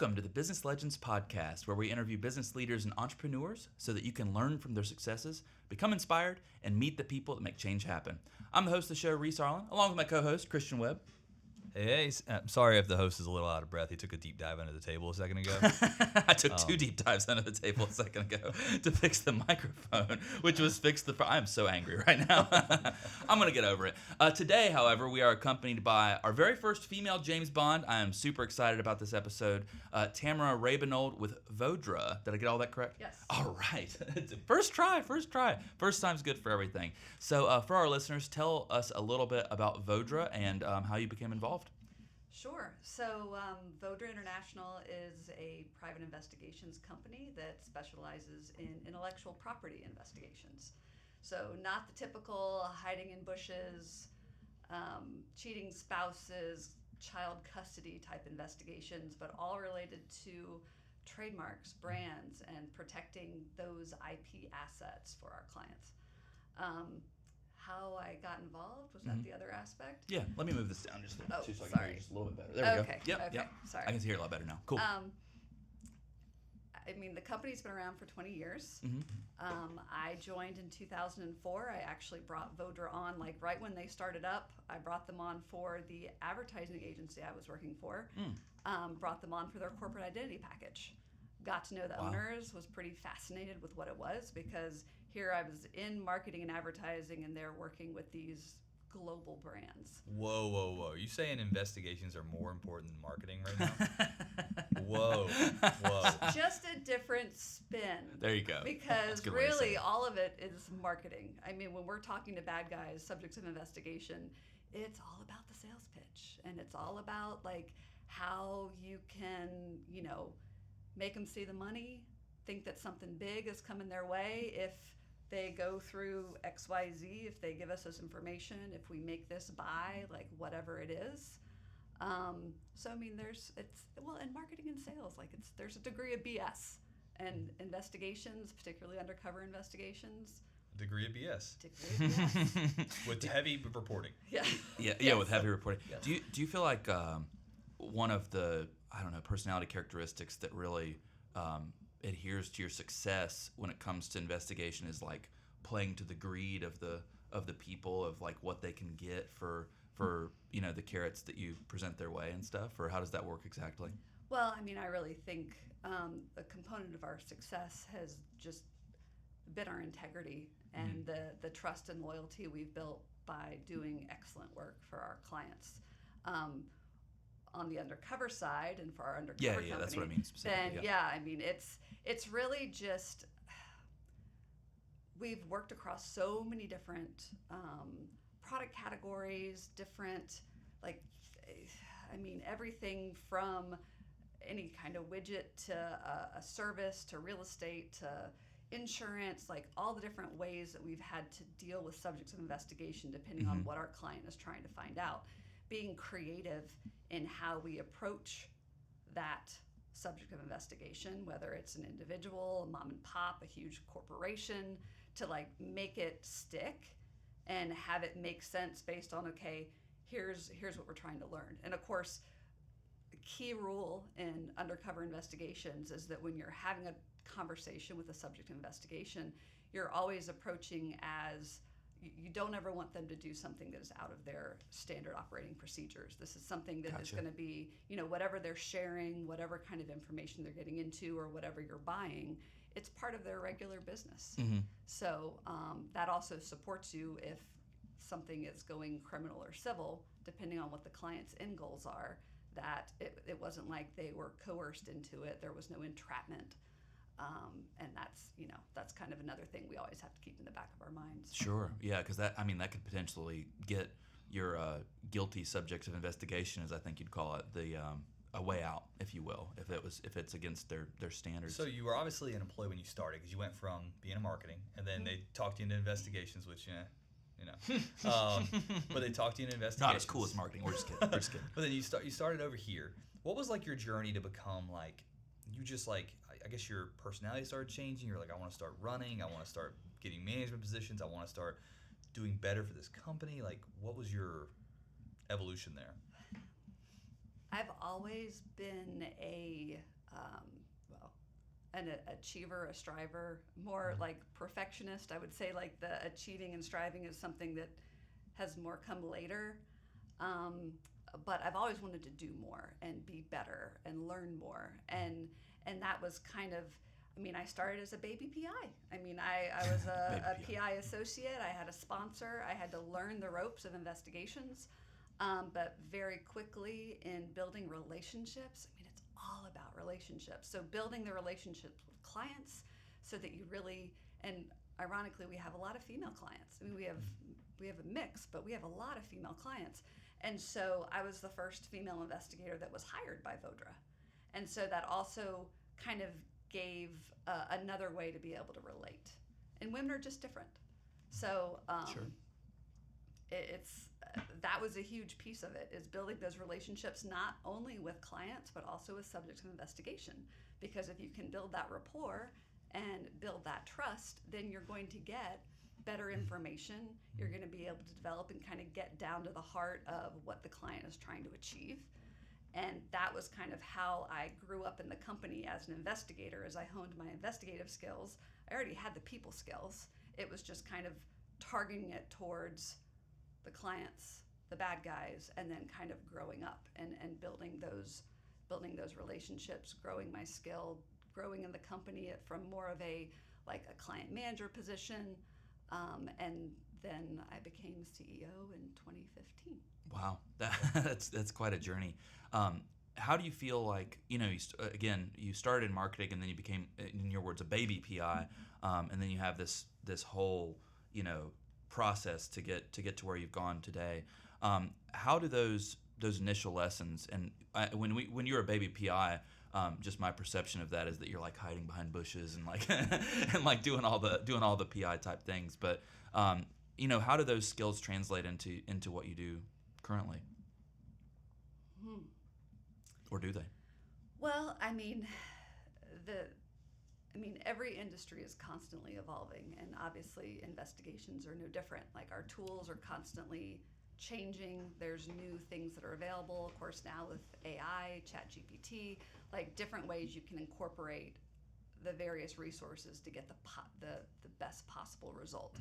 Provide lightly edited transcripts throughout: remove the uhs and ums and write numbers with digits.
Welcome to the Business Legends Podcast, where we interview business leaders and entrepreneurs so that you can learn from their successes, become inspired, and meet the people that make change happen. I'm the host of the show, Reese Arlen, along with my co-host, Christian Webb. Hey, I'm sorry if the host is a little out of breath. He took a deep dive under the table a second ago. I took two deep dives under the table a second ago to fix the microphone, which was fixed I'm so angry right now. I'm going to get over it. Today, however, we are accompanied by our very first female James Bond. I am super excited about this episode. Tamara Rabenold with Vaudra. Did I get all that correct? Yes. All right. First try. First time's good for everything. So for our listeners, tell us a little bit about Vaudra and how you became involved. Sure. So Vaudra International is a private investigations company that specializes in intellectual property investigations. So not the typical hiding in bushes, cheating spouses, child custody type investigations, but all related to trademarks, brands, and protecting those IP assets for our clients. How I got involved, was that the other aspect? Yeah, let me move this down just a little bit, so I can hear you just a little bit better. There we go. Yep. Sorry. I can hear it a lot better now. Cool. I mean, the company's been around for 20 years. Mm-hmm. I joined in 2004. I actually brought Vaudra on, like right when they started up. I brought them on for the advertising agency I was working for. Brought them on for their corporate identity package. Got to know the owners, was pretty fascinated with what it was, because here I was in marketing and advertising, and they're working with these global brands. Whoa. You saying investigations are more important than marketing right now? Whoa. Just a different spin. There you go. Because really all of it is marketing. I mean, when we're talking to bad guys, subjects of investigation, it's all about the sales pitch. And it's all about like how you can, make them see the money, think that something big is coming their way if they go through XYZ, if they give us this information, if we make this buy, like whatever it is. So I mean, in marketing and sales, there's a degree of BS, and investigations, particularly undercover investigations. Degree of BS. With heavy reporting. Yeah, with heavy reporting. Yes. Do you feel like one of the personality characteristics that really adheres to your success when it comes to investigation is like playing to the greed of the people, of like what they can get for the carrots that you present their way and stuff? Or how does that work exactly? Well, I mean, I really think a component of our success has just been our integrity and the trust and loyalty we've built by doing excellent work for our clients. On the undercover side, and for our undercover company, that's what I mean specifically. Then I mean, it's really just, we've worked across so many different product categories, different, everything from any kind of widget to a service to real estate to insurance, like all the different ways that we've had to deal with subjects of investigation depending on what our client is trying to find out. Being creative in how we approach that subject of investigation, whether it's an individual, a mom and pop, a huge corporation, to like make it stick and have it make sense based on, okay, here's what we're trying to learn. And of course, the key rule in undercover investigations is that when you're having a conversation with a subject of investigation, you're always approaching as, you don't ever want them to do something that is out of their standard operating procedures. This is something that is going to be, whatever they're sharing, whatever kind of information they're getting into, or whatever you're buying, it's part of their regular business. So that also supports you if something is going criminal or civil, depending on what the client's end goals are, that it wasn't like they were coerced into it. There was no entrapment. And that's kind of another thing we always have to keep in the back of our minds. Sure, yeah, because that could potentially get your guilty subjects of investigation, as I think you'd call it, a way out, if you will, if it's against their standards. So you were obviously an employee when you started, because you went from being in marketing, and then they talked you into investigations, which but they talked you into investigations. Not as cool as marketing. We're just kidding. But then you started over here. What was like your journey to become like? You just like, I guess your personality started changing. You're like, I want to start running. I want to start getting management positions. I want to start doing better for this company. Like, what was your evolution there? I've always been an achiever, a striver, more like perfectionist. I would say like the achieving and striving is something that has more come later. But I've always wanted to do more and be better and learn more. And that was kind of, I mean, I started as a baby PI. I mean, I was a PI associate. I had a sponsor. I had to learn the ropes of investigations. But very quickly in building relationships, I mean, it's all about relationships. So building the relationships with clients so that you really, and ironically, we have a lot of female clients. I mean, we have a mix, but we have a lot of female clients. And so I was the first female investigator that was hired by Vaudra. And so that also kind of gave another way to be able to relate. And women are just different. So Sure. That was a huge piece of it, is building those relationships not only with clients but also with subjects of investigation. Because if you can build that rapport and build that trust, then you're going to get better information. You're going to be able to develop and kind of get down to the heart of what the client is trying to achieve. And that was kind of how I grew up in the company as an investigator. As I honed my investigative skills, I already had the people skills. It was just kind of targeting it towards the clients, the bad guys, and then kind of growing up and building those relationships, growing my skill, growing in the company from more of a client manager position. And then I became CEO in 2015. Wow, that's quite a journey. How do you feel like, you started in marketing and then you became, in your words, a baby PI, and then you have this whole, process to get to where you've gone today. How do those initial lessons, and when you're a baby PI, just my perception of that is that you're like hiding behind bushes and like and like doing all the PI type things. But how do those skills translate into what you do currently? Or do they? Well, I mean, every industry is constantly evolving, and obviously investigations are no different. Like, our tools are constantly changing. There's new things that are available, of course, now with AI, ChatGPT, like different ways you can incorporate the various resources to get the best possible result.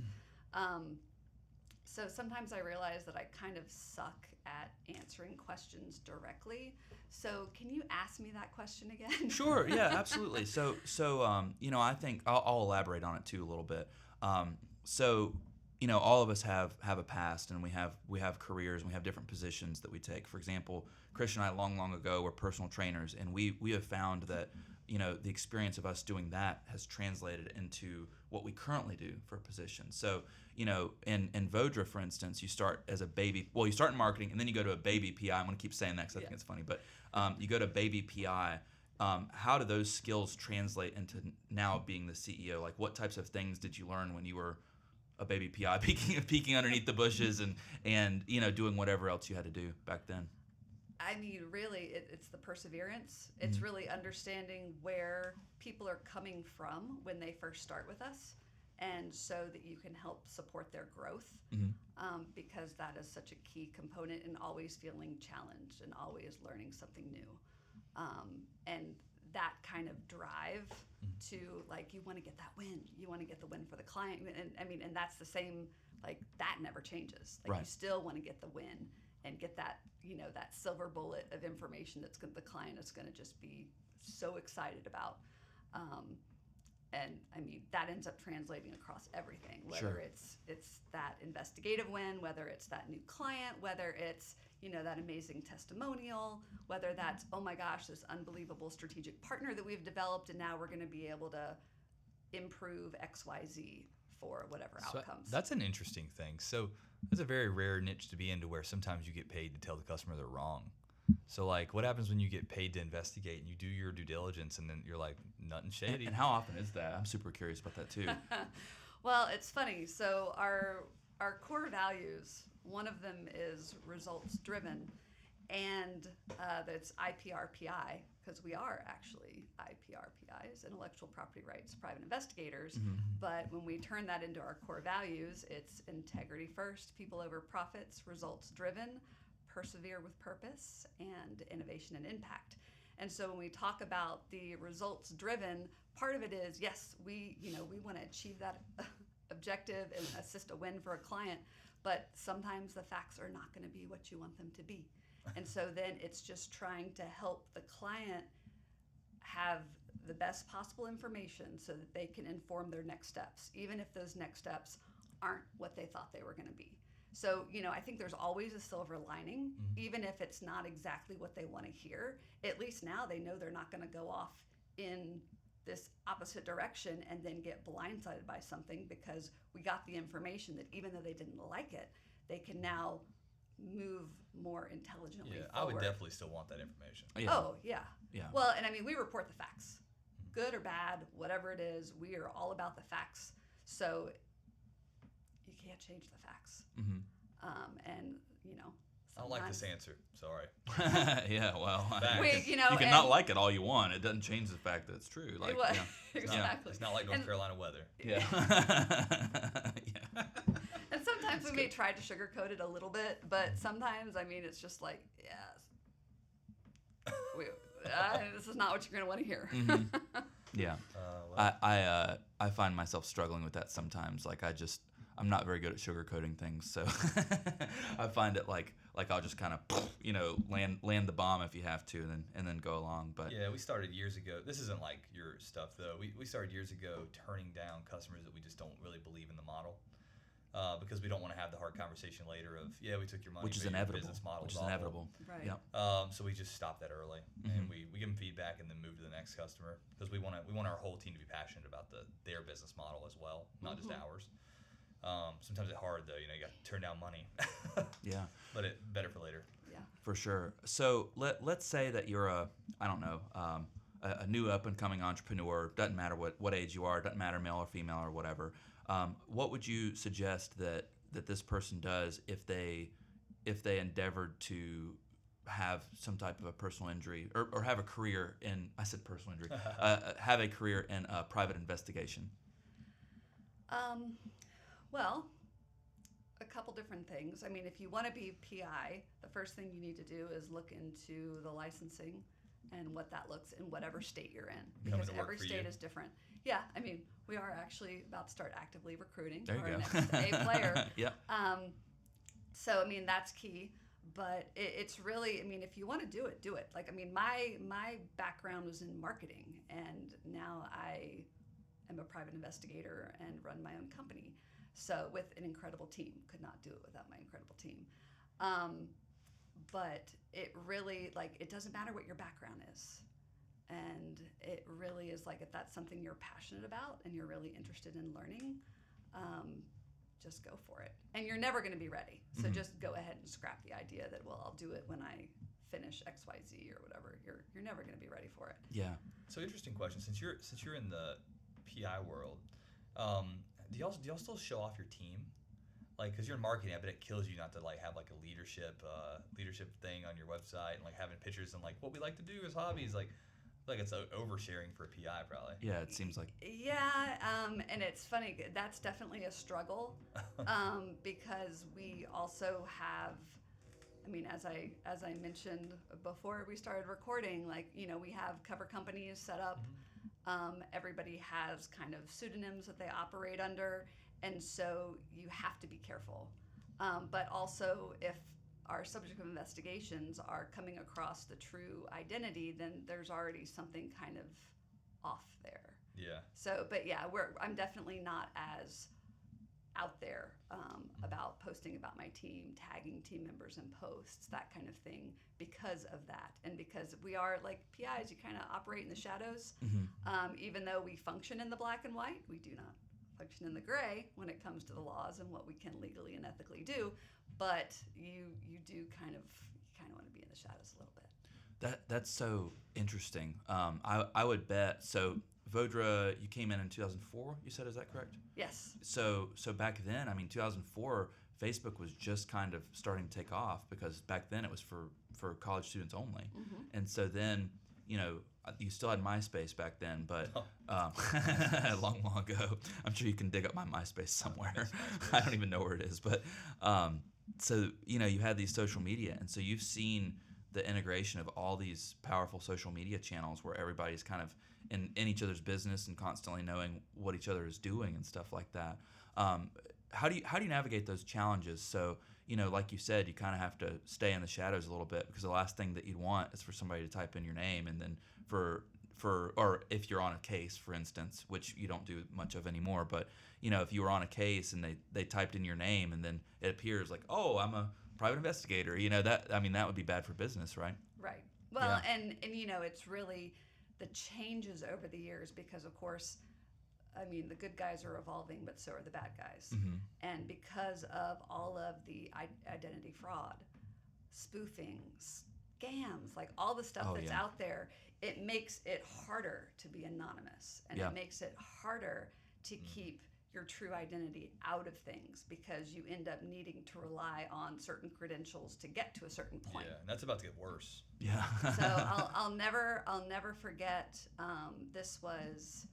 So sometimes I realize that I kind of suck at answering questions directly. So can you ask me that question again? Sure. Yeah. Absolutely. So I think I'll elaborate on it too a little bit. All of us have a past, and we have careers, and we have different positions that we take. For example, Chris and I long ago were personal trainers, and we have found that the experience of us doing that has translated into what we currently do for a position. So in Vaudra, for instance, you start as a baby. Well, you start in marketing, and then you go to a baby PI. I'm going to keep saying that because I think it's funny, but you go to baby PI. How do those skills translate into now being the CEO? Like, what types of things did you learn when you were a baby PI, peeking underneath the bushes and doing whatever else you had to do back then? I mean, really, it's the perseverance. It's really understanding where people are coming from when they first start with us, and so that you can help support their growth, because that is such a key component in always feeling challenged and always learning something new. And that kind of drive to, like, you want to get that win. You want to get the win for the client. And that's the same, like, that never changes. Like, right. You still want to get the win and get that, that silver bullet of information the client is going to just be so excited about. And I mean, that ends up translating across everything, whether Sure. it's that investigative win, whether it's that new client, whether it's, that amazing testimonial, whether that's, oh my gosh, this unbelievable strategic partner that we've developed, and now we're going to be able to improve XYZ for whatever outcomes. That's an interesting thing. So that's a very rare niche to be in, to where sometimes you get paid to tell the customer they're wrong. So, like, what happens when you get paid to investigate and you do your due diligence and then you're like, nothing shady? And how often is that? I'm super curious about that too. Well, it's funny. So our core values, one of them is results driven, and that's IPRPI, because we are actually IPRPIs, intellectual property rights private investigators. But when we turn that into our core values, it's integrity first, people over profits, results driven, persevere with purpose and innovation and impact. And so when we talk about the results driven, part of it is, yes, we want to achieve that objective and assist a win for a client, but sometimes the facts are not going to be what you want them to be. And so then it's just trying to help the client have the best possible information so that they can inform their next steps, even if those next steps aren't what they thought they were going to be. So, I think there's always a silver lining, even if it's not exactly what they want to hear. At least now they know they're not going to go off in this opposite direction and then get blindsided by something, because we got the information that even though they didn't like it, they can now move more intelligently Yeah, forward. I would definitely still want that information. Yeah. Oh, yeah. Yeah. Well, and I mean, we report the facts. Good or bad, whatever it is, we are all about the facts. So you can't change the facts. Mm-hmm. And, I don't like this sometimes- answer. Sorry. Yeah, well, Facts. you can and- not like it all you want. It doesn't change the fact that it's true. Like, Well, yeah. exactly. It's not like North And- Carolina weather. Yeah. Yeah. And sometimes we may try to sugarcoat it a little bit, but sometimes, I mean, it's just like, yes, this is not what you're going to want to hear. Mhm. Yeah. Well, I find myself struggling with that sometimes. Like I'm not very good at sugarcoating things, so I find it like I'll just kind of land the bomb if you have to, and then go along. But yeah, we started years ago. This isn't like your stuff though. We started years ago turning down customers that we just don't really believe in the model, because we don't want to have the hard conversation later of we took your money, which is but your inevitable. business model Which is is awful. inevitable. Right. Yep. So we just stopped that early, Mhm. and we give them feedback and then move to the next customer, because we want our whole team to be passionate about their business model as well, not just ours. Sometimes it's hard though, you got to turn down money. Yeah. But better for later. Yeah. For sure. So let's say that you're a new up and coming entrepreneur. Doesn't matter what age you are. Doesn't matter male or female or whatever. What would you suggest that this person does if they endeavored to have some type of a personal injury or have a career in, I said personal injury, have a career in private investigation? Well, a couple different things. I mean, if you want to be PI, the first thing you need to do is look into the licensing and what that looks in whatever state you're in, because to work every for state you. is different. Yeah, I mean, we are actually about to start actively recruiting There you our go. next A player. Yeah. So I mean, that's key. But it's really, I mean, if you want to do it, do it. Like, I mean, my background was in marketing, and now I am a private investigator and run my own company. So with an incredible team, could not do it without my incredible team. But it really, like, it doesn't matter what your background is. And it really is like, if that's something you're passionate about and you're really interested in learning, just go for it. And you're never going to be ready. So just go ahead and scrap the idea that, well, I'll do it when I finish XYZ or whatever. You're never going to be ready for it. Yeah. So interesting question. Since you're in the PI world, do y'all still show off your team? Like, because you're in marketing, I bet it kills you not to have like a leadership thing on your website and like having pictures and like what we like to do as hobbies. Like it's oversharing for a PI probably. Yeah, it seems like. Yeah, and it's funny. That's definitely a struggle, because we also have. I mean, as I mentioned before we started recording, like, we have cover companies set up. Everybody has kind of pseudonyms that they operate under, and so you have to be careful. But also, if our subject of investigations are coming across the true identity, then there's already something kind of off there. Yeah. So, but yeah, I'm definitely not as out there about posting about my team, tagging team members in posts, that kind of thing, because of that. And because we are, like, PIs, you kind of operate in the shadows. Even though we function in the black and white, we do not function in the gray when it comes to the laws and what we can legally and ethically do. But you do kind of want to be in the shadows a little bit. That's so interesting. I would bet. So Vaudra, you came in 2004. You said, is that correct? Yes. So back then, I mean, 2004, Facebook was just kind of starting to take off, because back then it was for college students only. And so then, you still had MySpace back then, but long ago. I'm sure you can dig up my MySpace somewhere. I don't even know where it is, but so you had these social media, and so you've seen the integration of all these powerful social media channels where everybody's kind of in each other's business and constantly knowing what each other is doing and stuff like that. How do you navigate those challenges? So like you said, you kind of have to stay in the shadows a little bit, because the last thing that you'd want is for somebody to type in your name, and then or if you're on a case, for instance, which you don't do much of anymore, but if you were on a case and they typed in your name and then it appears like, oh, I'm a private investigator, that would be bad for business, right? Right. Well, Yeah. and it's really the changes over the years, because of course, the good guys are evolving, but so are the bad guys. Mm-hmm. And because of all of the identity fraud, spoofing, scams, like all the stuff Oh, that's yeah. out there, it makes it harder to be anonymous, and Yeah. it makes it harder to keep your true identity out of things, because you end up needing to rely on certain credentials to get to a certain point. Yeah, and that's about to get worse. Yeah. So I'll never forget. This was,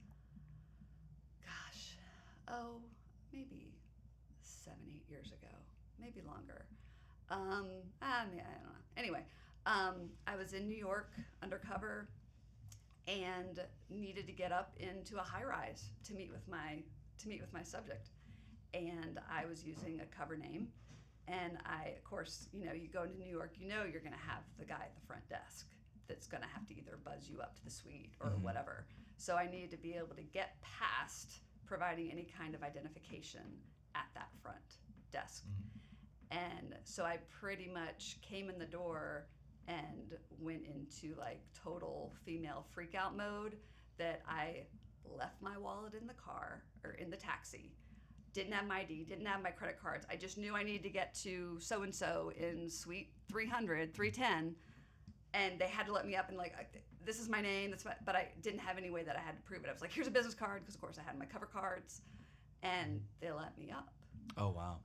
maybe 7-8 years ago, maybe longer. I don't know. Anyway, I was in New York undercover and needed to get up into a high rise to meet with my subject, and I was using a cover name. And of course, you go into New York, you're going to have the guy at the front desk that's going to have to either buzz you up to the suite or Mhm. whatever. So I needed to be able to get past providing any kind of identification at that front desk. And so I pretty much came in the door and went into like total female freakout mode, that I left my wallet in the car or in the taxi. Didn't have my ID, didn't have my credit cards. I just knew I needed to get to so-and-so in suite 300, 310. And they had to let me up and this is my name, but I didn't have any way that I had to prove it. I was like, here's a business card, because of course I had my cover cards, and they let me up. Oh, wow.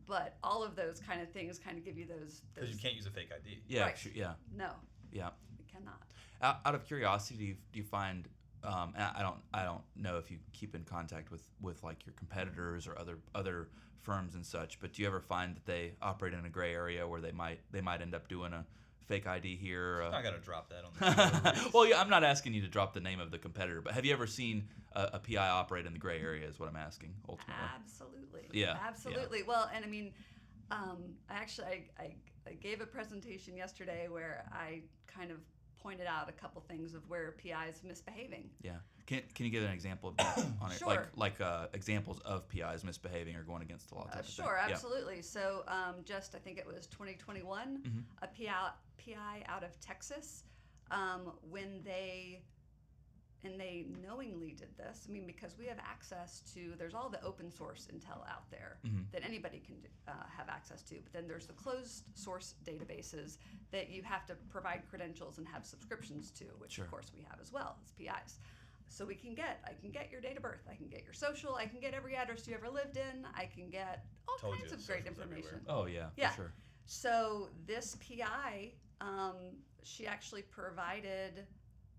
But all of those kind of things kind of give you those. Because you can't use a fake ID. Yeah. Right. Yeah. No, Yeah. you cannot. Out of curiosity, do you find? And I don't know if you keep in contact with like your competitors or other firms and such, but do you ever find that they operate in a gray area where they might end up doing a fake ID here? I'm not gonna drop that on the show. Well, yeah, I'm not asking you to drop the name of the competitor, but have you ever seen a PI operate in the gray area? Is what I'm asking ultimately. Absolutely. Yeah, Absolutely. Well, and I gave a presentation yesterday where I kind of pointed out a couple things of where PIs misbehaving. Yeah. Can you give an example of that on it? Sure. Like examples of PIs misbehaving or going against the law type of thing? Sure, Yeah. absolutely. So just I think it was 2021, Mhm. a PI out of Texas, when they knowingly did this. Because we have access to, there's all the open source intel out there Mhm. that anybody can have access to, but then there's the closed source databases that you have to provide credentials and have subscriptions to, which Sure. of course we have as well as PIs. So I can get your date of birth, I can get your social, I can get every address you ever lived in, I can get all Told kinds you, of great social's information. everywhere. Oh yeah. Yeah. For sure. So this PI, she actually provided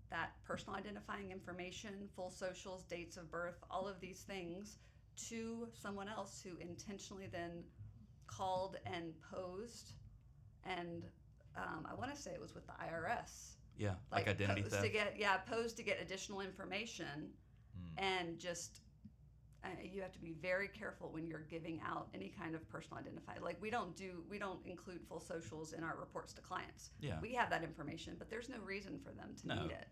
that personal identifying information, full socials, dates of birth, all of these things to someone else, who intentionally then called and posed, and I want to say it was with the IRS. Yeah. Like identity posed theft. posed to get additional information, and just you have to be very careful when you're giving out any kind of personal identifier. Like we don't include full socials in our reports to clients. Yeah. We have that information, but there's no reason for them to No. need it.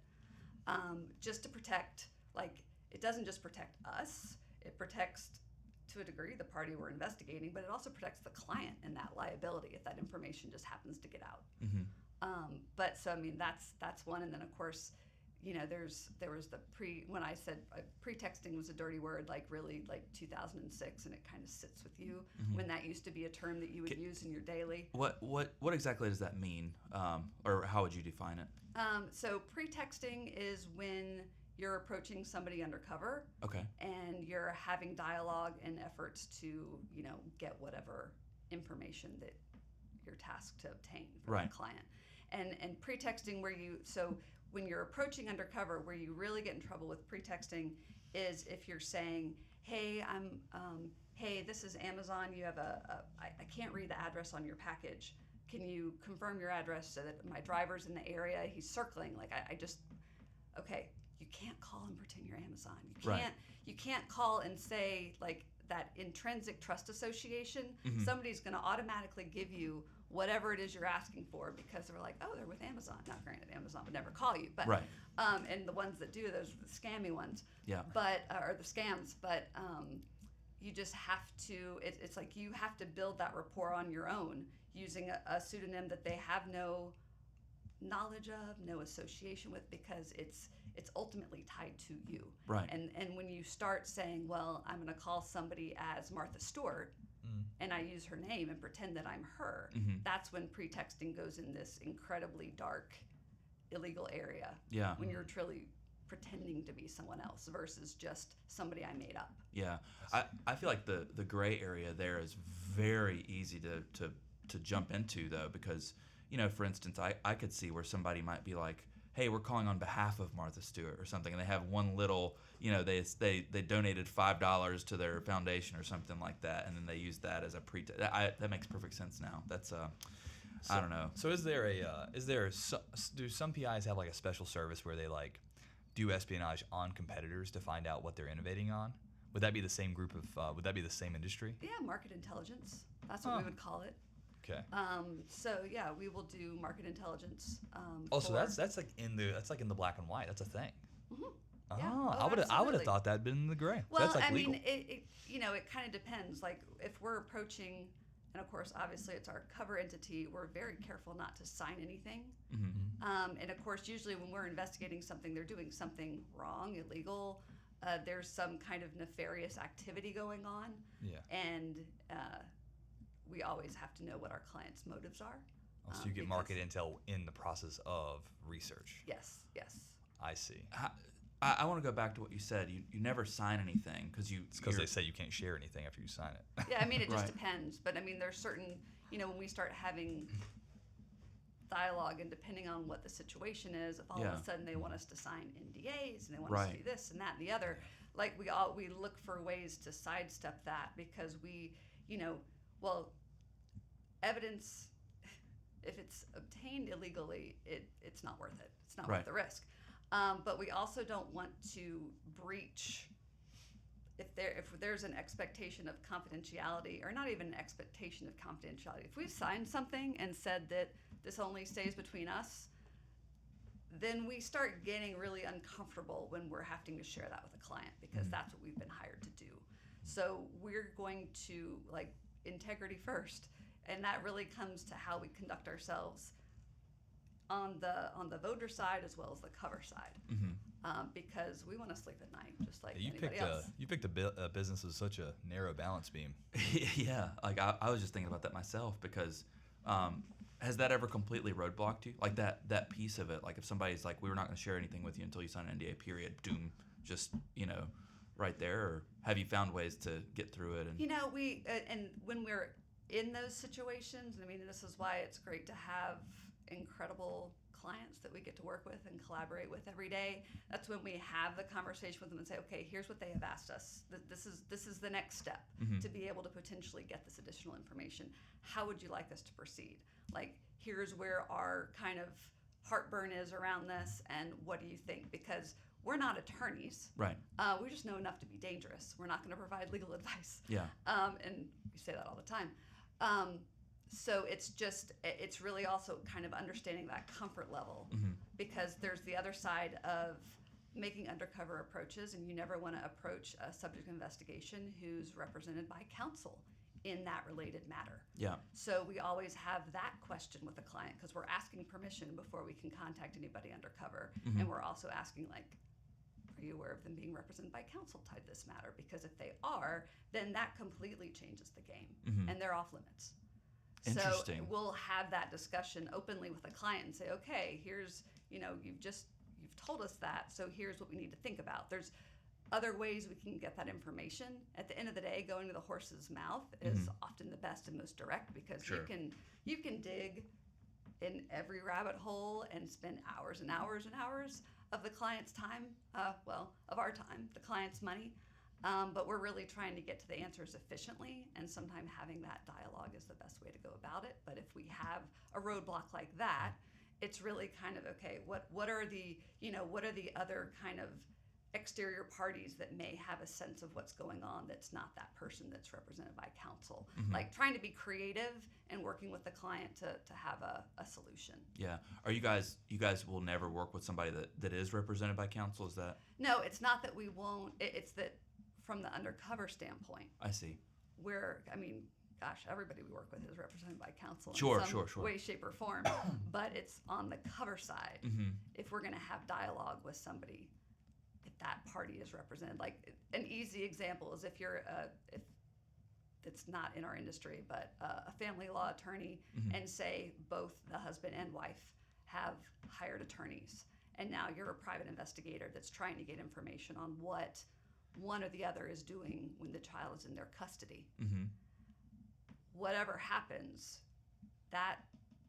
Just to protect, it doesn't just protect us, it protects to a degree the party we're investigating, but it also protects the client and that liability if that information just happens to get out. Mm-hmm. But so that's one, and then of course, there was the when I said pretexting was a dirty word, really 2006, and it kind of sits with you when that used to be a term that you would use in your daily. What exactly does that mean, or how would you define it? So pretexting is when you're approaching somebody undercover, Okay. and you're having dialogue and efforts to get whatever information that you're tasked to obtain from Right. the client. And pretexting, when you're approaching undercover, where you really get in trouble with pretexting is if you're saying, hey, hey, this is Amazon. You have I can't read the address on your package. Can you confirm your address so that my driver's in the area? He's circling. Like, I just, okay, you can't call and pretend you're Amazon. You can't call and say, like, that intrinsic trust association. Somebody's going to automatically give you whatever it is you're asking for because they're like, oh, they're with Amazon. Now, granted, Amazon would never call you, but and the ones that do, those are the scammy ones. Yeah. But or the scams. But you just have to. It's like you have to build that rapport on your own using a pseudonym that they have no knowledge of, no association with, because it's ultimately tied to you. Right. And when you start saying, well, I'm going to call somebody as Martha Stewart, and I use her name and pretend that I'm her, that's when pretexting goes in this incredibly dark, illegal area. Yeah. When you're truly pretending to be someone else versus just somebody I made up. Yeah. I feel like the gray area there is very easy to jump into, though, because, you know, for instance, I could see where somebody might be like, hey, we're calling on behalf of Martha Stewart or something, and they have one little, you know, they donated $5 to their foundation or something like that, and then they use that as a pretext. That makes perfect sense now. That's I don't know. So do some PIs have like a special service where they like do espionage on competitors to find out what they're innovating on? Would that be the same group of? Would that be the same industry? Yeah, market intelligence. That's what we would call it. Okay. So yeah, we will do market intelligence. So that's like in the black and white. That's a thing. Yeah. I would have absolutely. thought that'd been in the gray. Well, That's like I legal. mean, it kind of depends. Like if we're approaching, and of course, obviously, it's our cover entity. We're very careful not to sign anything. And of course, usually when we're investigating something, they're doing something wrong, illegal. There's some kind of nefarious activity going on. Yeah. And we always have to know what our clients' motives are. So you get market intel in the process of research. Yes. I see. I want to go back to what you said. You never sign anything Because they say you can't share anything after you sign it. Yeah, I mean, it just Right. depends. But I mean, there's certain, when we start having dialogue, and depending on what the situation is, if all of a sudden they want us to sign NDAs and they want us to do this and that and the other, like we look for ways to sidestep that, because evidence, if it's obtained illegally, it's not worth it. It's not worth the risk. But we also don't want to breach, if there's an expectation of confidentiality, or not even an expectation of confidentiality. If we've signed something and said that this only stays between us, then we start getting really uncomfortable when we're having to share that with a client, because that's what we've been hired to do. So we're going to, like, integrity first, and that really comes to how we conduct ourselves on the Vaudra side as well as the cover side, because we want to sleep at night just like anybody else. You picked a business with such a narrow balance beam. Yeah, like I was just thinking about that myself, because has that ever completely roadblocked you? Like that piece of it, like if somebody's like, we were not going to share anything with you until you sign an NDA, period, doom, just, right there, or have you found ways to get through it? And we and when we're in those situations, I mean, this is why it's great to have incredible clients that we get to work with and collaborate with every day. That's when we have the conversation with them and say, okay, here's what they have asked us. This is the next step to be able to potentially get this additional information. How would you like us to proceed? Like, here's where our kind of heartburn is around this, and what do you think? Because we're not attorneys. Right. We just know enough to be dangerous. We're not going to provide legal advice. Yeah. And we say that all the time. So it's really also kind of understanding that comfort level, because there's the other side of making undercover approaches, and you never want to approach a subject of investigation who's represented by counsel in that related matter. Yeah. So we always have that question with the client, because we're asking permission before we can contact anybody undercover, and we're also asking, like, are you aware of them being represented by counsel tied to this matter? Because if they are, then that completely changes the game, and they're off limits. Interesting. So we'll have that discussion openly with the client and say, okay, here's, you've told us that, so here's what we need to think about. There's other ways we can get that information. At the end of the day, going to the horse's mouth is often the best and most direct, because you can dig in every rabbit hole and spend hours and hours and hours of the client's time, of our time, the client's money. But we're really trying to get to the answers efficiently, and sometimes having that dialogue is the best way to go about it. But if we have a roadblock like that, it's really kind of, okay, what are the other kind of exterior parties that may have a sense of what's going on that's not that person that's represented by counsel. Like trying to be creative and working with the client to have a solution. Yeah. Are you guys will never work with somebody that is represented by counsel? Is that? No, it's not that we won't. It's that from the undercover standpoint, I see. where, I mean, gosh, everybody we work with is represented by counsel Sure, in some sure. way, shape, or form. But it's on the cover side. If we're going to have dialogue with somebody, if that party is represented. Like an easy example is if you're if it's not in our industry, but a family law attorney, and say both the husband and wife have hired attorneys, and now you're a private investigator that's trying to get information on what one or the other is doing when the child is in their custody. Whatever happens, that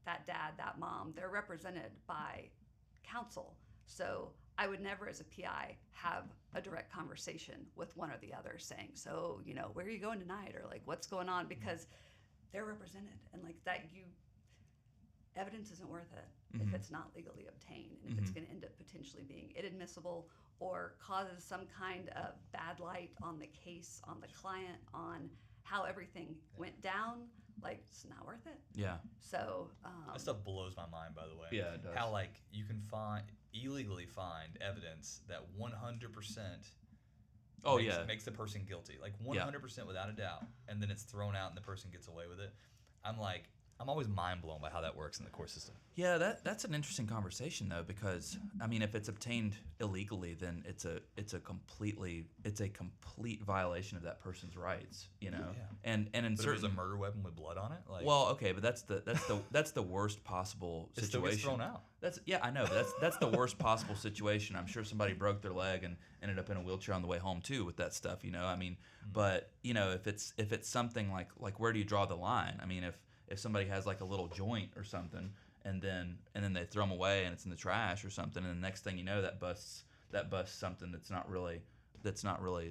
dad, that mom, they're represented by counsel. So I would never, as a PI, have a direct conversation with one or the other saying, so, where are you going tonight? Or like, what's going on? Because they're represented. And like that, evidence isn't worth it if it's not legally obtained. And if it's going to end up potentially being inadmissible or causes some kind of bad light on the case, on the client, on how everything went down, like, it's not worth it. Yeah. So that stuff blows my mind, by the way. Yeah, it does. How like you can illegally find evidence that 100% makes the person guilty, like 100% without a doubt, and then it's thrown out and the person gets away with it. I'm always mind blown by how that works in the court system. Yeah, that's an interesting conversation though, because I mean, if it's obtained illegally, then it's a complete violation of that person's rights, Yeah. And in But certain, if there's a murder weapon with blood on it, like, well, okay, but that's the worst possible it situation. still gets thrown out. I know, but that's the worst possible situation. I'm sure somebody broke their leg and ended up in a wheelchair on the way home too with that stuff, I mean, but if it's something like where do you draw the line? I mean, if somebody has like a little joint or something, and then they throw them away and it's in the trash or something, and the next thing you know, that busts something that's not really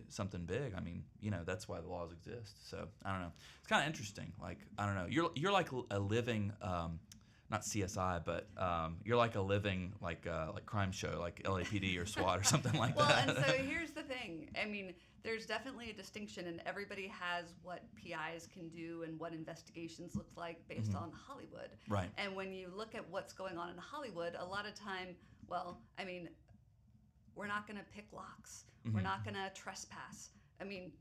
something big. I mean, that's why the laws exist. So I don't know. It's kind of interesting. Like, I don't know. You're like a living, not CSI, but you're like a living like crime show, like LAPD or SWAT or something like that. Well, and so here's the thing. I mean, there's definitely a distinction, and everybody has what PIs can do and what investigations look like based on Hollywood. Right. And when you look at what's going on in Hollywood, a lot of time, well, I mean, we're not going to pick locks. We're not going to trespass. I mean,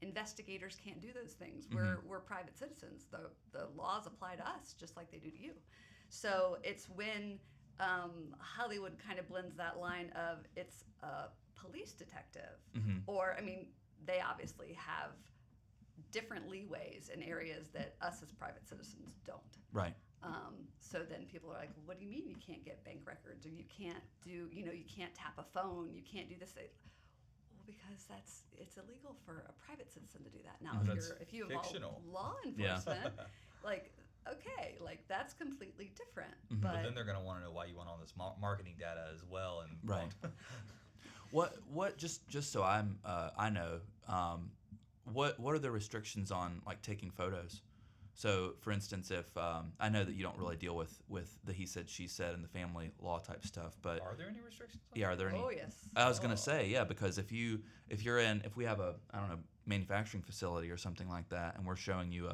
investigators can't do those things. We're private citizens. The laws apply to us just like they do to you. So it's when Hollywood kind of blends that line of it's a police detective, or, I mean, they obviously have different leeways in areas that us as private citizens don't. Right. So then people are like, well, what do you mean you can't get bank records, or you can't do, you can't tap a phone, you can't do this? Well, because it's illegal for a private citizen to do that. Now, if you involve fictional. law enforcement, like, okay, like that's completely different. But then they're going to want to know why you want all this marketing data as well, and right. What just so I know, what are the restrictions on like taking photos? So, for instance, if I know that you don't really deal with the he said she said and the family law type stuff, but are there any restrictions? Are there any? Oh, yes. I was gonna say because if we have a manufacturing facility or something like that, and we're showing you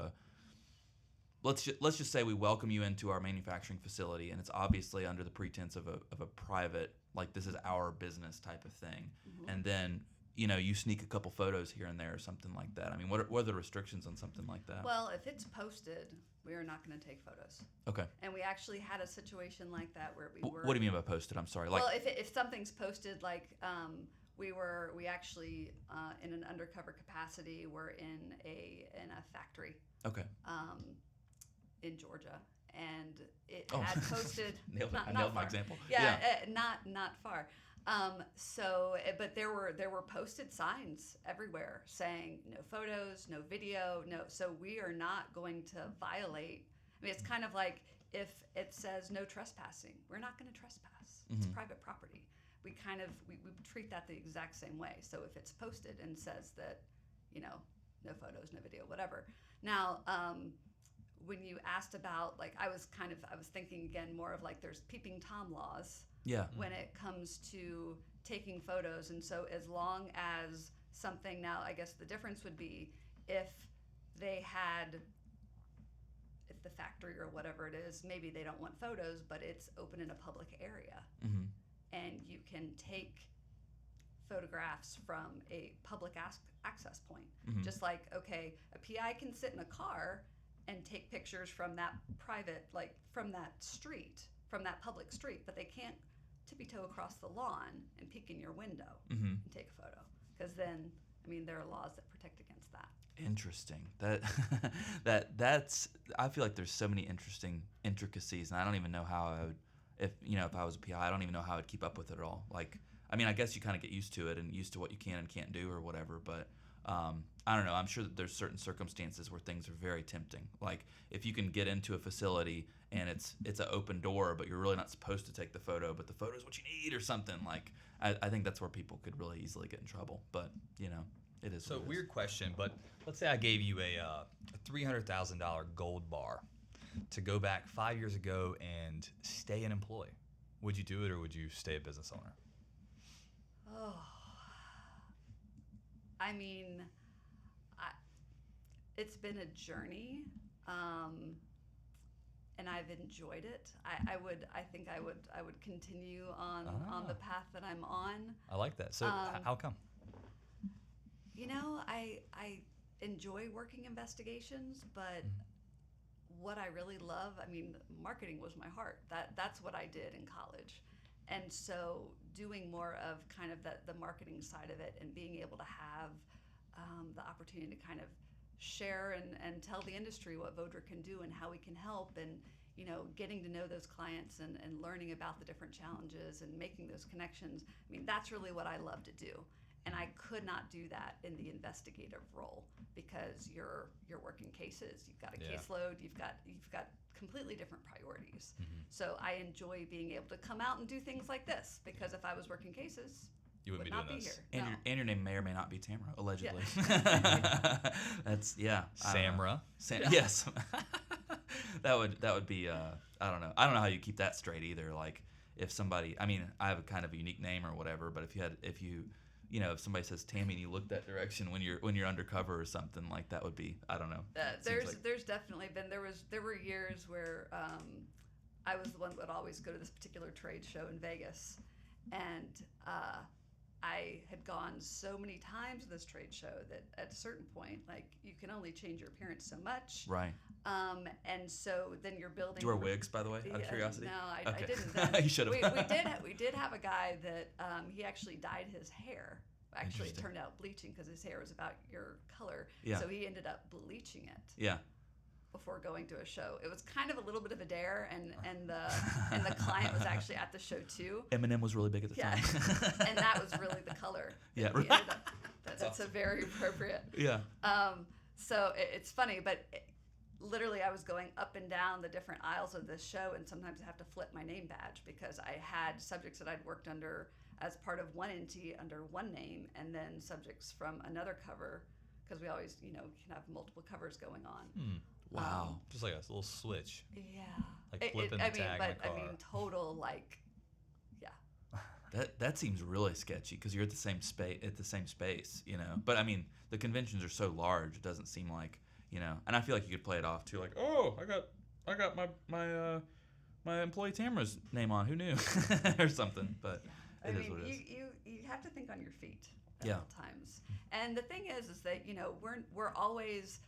let's just say we welcome you into our manufacturing facility, and it's obviously under the pretense of a private, like, this is our business type of thing, and then you sneak a couple photos here and there or something like that. I mean, what are the restrictions on something like that? Well, if it's posted, we are not going to take photos. Okay. And we actually had a situation like that where we were. What do you mean by posted? I'm sorry. Well, if something's posted, like we actually in an undercover capacity were in a factory. Okay. In Georgia, and it had posted. I nailed my example. Yeah. Not far. But there were posted signs everywhere saying no photos, no video, no. So we are not going to violate. I mean, it's kind of like if it says no trespassing, we're not going to trespass. It's private property. we treat that the exact same way. So if it's posted and says that, no photos, no video, whatever. Now, when you asked about, like, I was thinking again more of like there's peeping Tom laws Yeah. when it comes to taking photos. And so as long as something, now I guess the difference would be if the factory or whatever it is, maybe they don't want photos, but it's open in a public area. Mm-hmm. And you can take photographs from a public access point. Mm-hmm. Just like, okay, a PI can sit in a car and take pictures from that private, like from that street, from that public street, but they can't tippy-toe across the lawn and peek in your window Mm-hmm. and take a photo. Because then, there are laws that protect against that. Interesting. That's. I feel like there's so many interesting intricacies, and I don't even know how I would, if I was a PI, I don't even know how I'd keep up with it at all. Like, I guess you kind of get used to it and used to what you can and can't do or whatever. But I don't know. I'm sure that there's certain circumstances where things are very tempting. Like if you can get into a facility and it's an open door, but you're really not supposed to take the photo, but the photo is what you need or something. Like I think that's where people could really easily get in trouble. But it is. So what it is. weird question, but let's say I gave you a $300,000 gold bar to go back 5 years ago and stay an employee. Would you do it, or would you stay a business owner? Oh, it's been a journey, and I've enjoyed it. I think I would continue on the path that I'm on. I like that. So how come? I enjoy working investigations, but what I really love, marketing was my heart. That's what I did in college. And so doing more of kind of the marketing side of it and being able to have the opportunity to kind of share and tell the industry what Vaudra can do and how we can help, and getting to know those clients and learning about the different challenges and making those connections. That's really what I love to do. And I could not do that in the investigative role because you're working cases. You've got a caseload. You've got completely different priorities. Mm-hmm. So I enjoy being able to come out and do things like this, because if I was working cases, you wouldn't would be not doing be this. here. And your name may or may not be Tamara, allegedly. Yeah. That's Samra. Yes. that would be I don't know. I don't know how you keep that straight either. Like if somebody, I have a kind of a unique name or whatever, but if somebody says Tammy and you look that direction when you're undercover or something, like that would be, I don't know. There's definitely been, there were years where I was the one that would always go to this particular trade show in Vegas, and I had gone so many times to this trade show that at a certain point, like, you can only change your appearance so much. Right. And so then you're building. Do you wear wigs, by the way, out of curiosity? No, I Okay. didn't. You should have. We did have a guy that he actually dyed his hair. Actually, it Interesting. turned out bleaching, because his hair was about your color. Yeah. So he ended up bleaching it. Yeah. Before going to a show. It was kind of a little bit of a dare, and the client was actually at the show too. Eminem was really big at the time. And that was really the color. Yeah, We right. ended up- that's a very appropriate. Yeah. So it's funny, but literally I was going up and down the different aisles of this show, and sometimes I have to flip my name badge because I had subjects that I'd worked under as part of one entity under one name, and then subjects from another cover, because we always, can have multiple covers going on. Wow. Just like a little switch. Yeah. Like flipping the tag in a car. Total, like, yeah. That seems really sketchy because you're at the same space, But the conventions are so large, it doesn't seem like, And I feel like you could play it off too, like, oh, I got my employee Tamara's name on. Who knew? Or something. But it is what it is. You have to think on your feet at Yeah. all times. And the thing is that we're always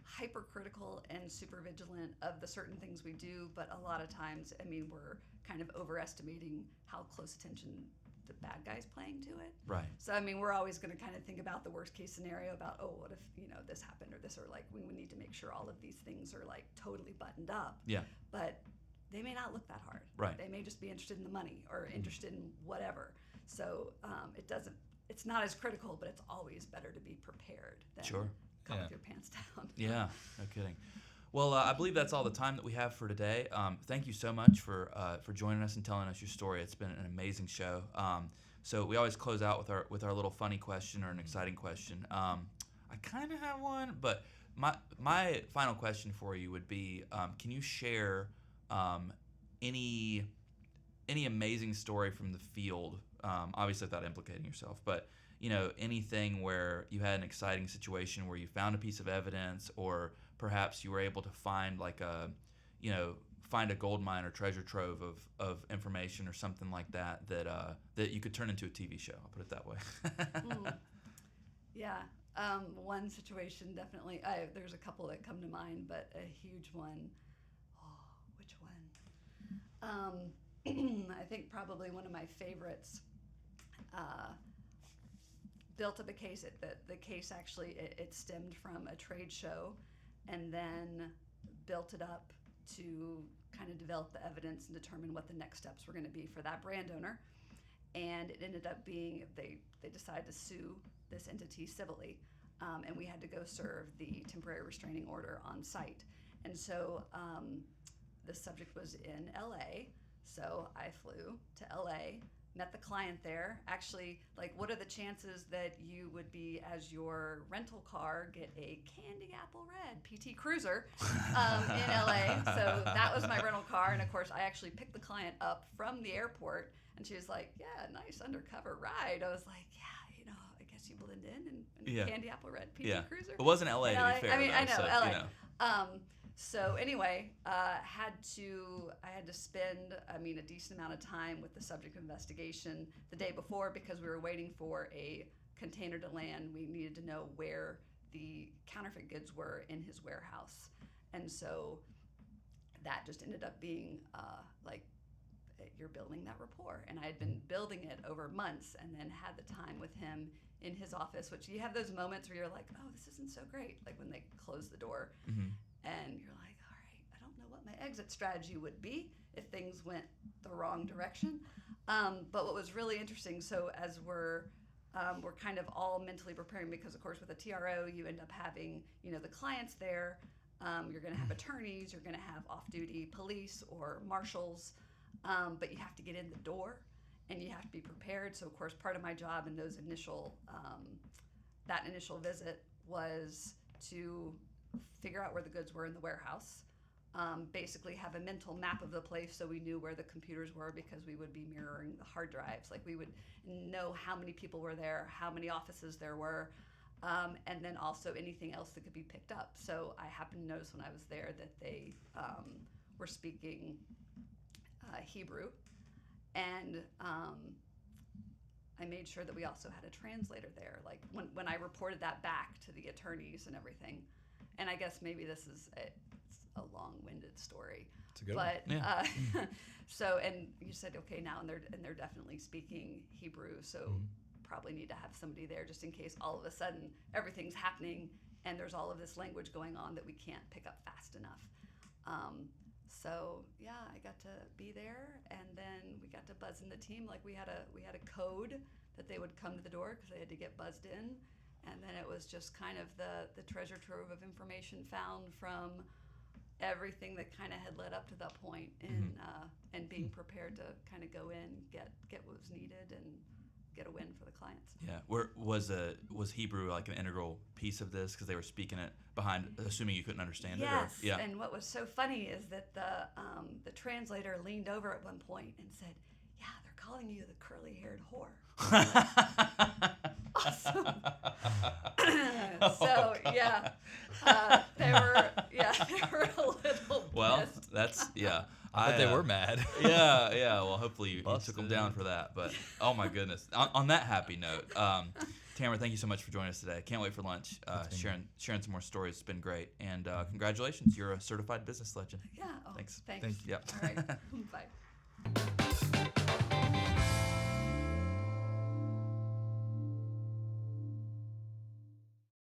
hypercritical and super vigilant of the certain things we do, but a lot of times, we're kind of overestimating how close attention the bad guy's playing to it. Right. So we're always going to kind of think about the worst case scenario about, oh, what if this happened or this, or like we need to make sure all of these things are like totally buttoned up. Yeah. But they may not look that hard. Right. They may just be interested in the money or interested in whatever. So it's not as critical, but it's always better to be prepared than Sure. come with your pants down. Yeah, no kidding. Well, I believe that's all the time that we have for today. Thank you so much for joining us and telling us your story. It's been an amazing show. So we always close out with our little funny question or an exciting question. I kind of have one, but my final question for you would be: can you share any amazing story from the field? Obviously, without implicating yourself, but anything where you had an exciting situation where you found a piece of evidence, or perhaps you were able to find find a gold mine or treasure trove of information or something like that that you could turn into a TV show. I'll put it that way. Yeah. One situation definitely. There's a couple that come to mind, but a huge one. Oh, which one? I think probably one of my favorites. Built up a case. The case actually it stemmed from a trade show, and then built it up to kind of develop the evidence and determine what the next steps were going to be for that brand owner. And it ended up being they decided to sue this entity civilly, and we had to go serve the temporary restraining order on site. And so the subject was in LA, so I flew to LA, met the client there. Actually, what are the chances that you would be, as your rental car, get a candy apple red PT Cruiser in LA? So that was my rental car, and of course I actually picked the client up from the airport, and she was like, yeah, nice undercover ride. I was like, yeah, I guess you blend in and candy apple red PT Cruiser. It wasn't LA, to be fair. I mean, though, I know, so, LA. So anyway, I had to spend, a decent amount of time with the subject of investigation the day before, because we were waiting for a container to land. We needed to know where the counterfeit goods were in his warehouse. And so that just ended up being you're building that rapport. And I had been building it over months, and then had the time with him in his office, which you have those moments where you're like, oh, this isn't so great, like when they close the door. Mm-hmm. And you're like, all right, I don't know what my exit strategy would be if things went the wrong direction. But what was really interesting, so as we're kind of all mentally preparing, because of course with a TRO, you end up having, the clients there. You're going to have attorneys, you're going to have off-duty police or marshals, but you have to get in the door and you have to be prepared. So of course, part of my job in those that initial visit was to figure out where the goods were in the warehouse, basically have a mental map of the place so we knew where the computers were, because we would be mirroring the hard drives. We would know how many people were there, how many offices there were, and then also anything else that could be picked up. So I happened to notice when I was there that they were speaking Hebrew, and I made sure that we also had a translator there. When I reported that back to the attorneys and everything. And I guess maybe it's a long-winded story. It's a good one. Yeah. So, and you said, okay, now, and they're definitely speaking Hebrew, so probably need to have somebody there just in case all of a sudden everything's happening and there's all of this language going on that we can't pick up fast enough. So yeah, I got to be there, and then we got to buzz in the team. We had a code that they would come to the door because they had to get buzzed in. And then it was just kind of the treasure trove of information found from everything that kind of had led up to that point, and being prepared to kind of go in, get what was needed, and get a win for the clients. Yeah. Was Hebrew an integral piece of this, because they were speaking it behind, assuming you couldn't understand it? Yes. Yeah. And what was so funny is that the translator leaned over at one point and said, "Yeah, they're calling you the curly-haired whore." Awesome. So yeah, they were a little. Well, pissed. that's But they were mad. Yeah. Well, hopefully you took them Busted. down for that. But oh my goodness. On that happy note, Tamara, thank you so much for joining us today. Can't wait for lunch. Sharing some more stories. It's been great. And congratulations, you're a certified business legend. Yeah. Oh, Thanks. Thanks. Thank you. Yep. All right. Bye.